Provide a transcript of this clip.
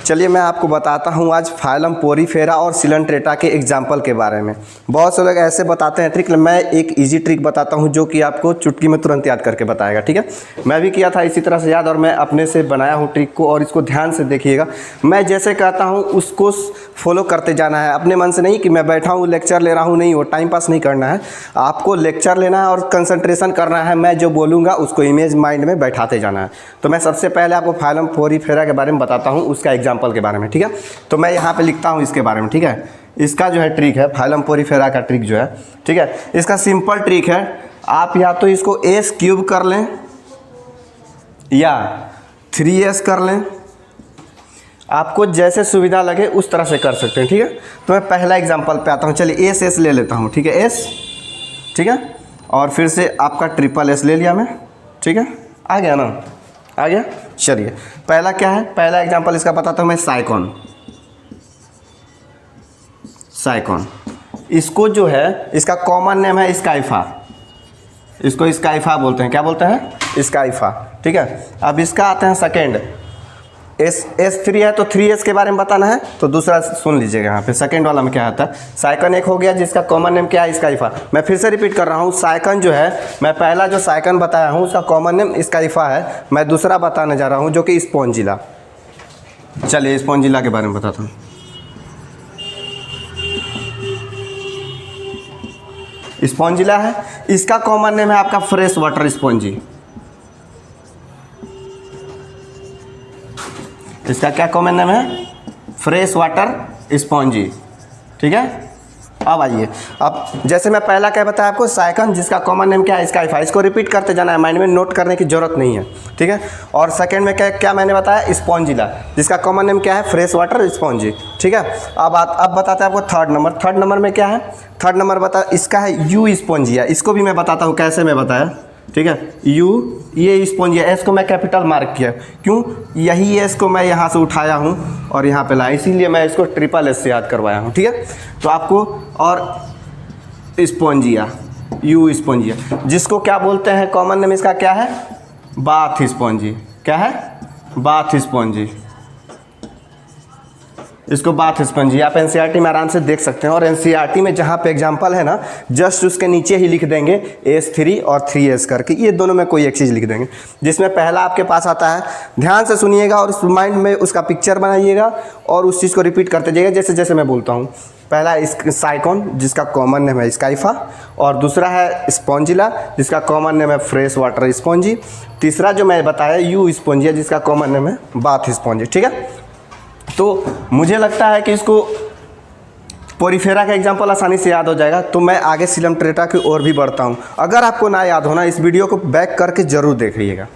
चलिए मैं आपको बताता हूँ आज फाइलम पोरीफेरा और सिलेंट्रेटा के एग्जाम्पल के बारे में। बहुत से लोग ऐसे बताते हैं ट्रिक, मैं एक इजी ट्रिक बताता हूँ जो कि आपको चुटकी में तुरंत याद करके बताएगा। ठीक है, मैं भी किया था इसी तरह से याद और मैं अपने से बनाया हूँ ट्रिक को, और इसको ध्यान से देखिएगा। मैं जैसे कहता हूँ उसको फॉलो करते जाना है, अपने मन से नहीं कि मैं बैठा हूँ लेक्चर ले रहा हूँ, नहीं, वो टाइम पास नहीं करना है। आपको लेक्चर लेना है और कंसंट्रेशन करना है, मैं जो बोलूँगा उसको इमेज माइंड में बैठाते जाना है। तो मैं सबसे पहले आपको फाइलम पोरीफेरा के बारे में बताता हूँ, उसका एग्जाम्पल के बारे में। ठीक है, तो मैं यहाँ पे लिखता हूँ इसके बारे में। ठीक है, इसका जो है ट्रिक है फाइलम पोरीफेरा का ट्रिक जो है, ठीक है, इसका सिंपल ट्रिक है। आप या तो इसको एस क्यूब कर लें या 3s कर लें, आपको जैसे सुविधा लगे उस तरह से कर सकते हैं। ठीक है, तो मैं पहला एग्जांपल पे आता हूँ। चलिए एस ले लेता हूँ। ठीक है, एस, ठीक है, और फिर से आपका ट्रिपल एस ले लिया मैं। ठीक है, आ गया ना, आ गया। चलिए पहला क्या है, पहला एग्जांपल इसका बताता हूँ मैं, साइकॉन। साइकॉन इसको जो है, इसका कॉमन नेम है स्काइफा, इसको स्काइफा बोलते हैं। क्या बोलते हैं? स्काइफा। ठीक है, अब इसका आते हैं सेकेंड, S3 है तो 3s के बारे में बताना है, तो दूसरा सुन लीजिएगा यहाँ पे सेकेंड वाला में क्या आता है। साइकन एक हो गया जिसका कॉमन नेम क्या है, स्काइफा। मैं फिर से रिपीट कर रहा हूँ, साइकन जो है, मैं पहला जो साइकन बताया हूँ उसका कॉमन नेम स्काइफा है। मैं दूसरा बताने जा रहा हूँ जो कि स्पॉन्जिला। चलिए स्पॉन्जिला के बारे में बताता हूँ। स्पॉन्जिला है, इसका कॉमन नेम है आपका फ्रेश वाटर स्पॉन्जी। इसका क्या कॉमन नेम है? Fresh water spongy. ठीक है, अब आइए, अब जैसे मैं पहला क्या बताया आपको, साइकन जिसका कॉमन नेम क्या है, स्काइफा। इसको रिपीट करते जाना है, माइंड में नोट करने की जरूरत नहीं है। ठीक है, और सेकंड में क्या क्या मैंने बताया, स्पॉन्जिला, जिसका कॉमन नेम क्या है, फ्रेश वाटर स्पॉन्जी। ठीक है, अब बताते हैं आपको थर्ड नंबर। थर्ड नंबर में क्या है, थर्ड नंबर बता, इसका है यू स्पॉन्जिया। इसको भी मैं बताता हूँ कैसे मैं बताया। ठीक है, यू, ये स्पॉन्जिया, एस को मैं कैपिटल मार्क किया, क्यों, यही एस को मैं यहाँ से उठाया हूँ और यहाँ पे लाया, इसीलिए मैं इसको ट्रिपल एस से याद करवाया हूँ। ठीक है, तो आपको, और स्पॉन्जिया, यू स्पॉन्जिया, जिसको क्या बोलते हैं, कॉमन नेम इसका क्या है, बाथ स्पॉन्जी। क्या है? बाथ स्पॉन्जी, इसको बाथ स्पंजी। आप एनसीईआरटी में आराम से देख सकते हैं, और एनसीईआरटी में जहाँ पे एग्जांपल है ना, जस्ट उसके नीचे ही लिख देंगे S3 और 3s करके, ये दोनों में कोई एक चीज़ लिख देंगे। जिसमें पहला आपके पास आता है, ध्यान से सुनिएगा और उस माइंड में उसका पिक्चर बनाइएगा और उस चीज़ को रिपीट करते जाइएगा जैसे जैसे मैं बोलता हूँ। पहला साइकॉन जिसका कॉमन नेम है स्काइफा, और दूसरा है स्पॉन्जिला जिसका कॉमन नेम है फ्रेश वाटर स्पॉन्जी। तीसरा जो मैं बताया यू स्पॉन्जिया जिसका कॉमन नेम है बाथ स्पॉन्जी। ठीक है, तो मुझे लगता है कि इसको पोरीफेरा का एग्जांपल आसानी से याद हो जाएगा। तो मैं आगे सिलेंट्रेटा की ओर भी बढ़ता हूं। अगर आपको ना याद होना, इस वीडियो को बैक करके ज़रूर देखिएगा।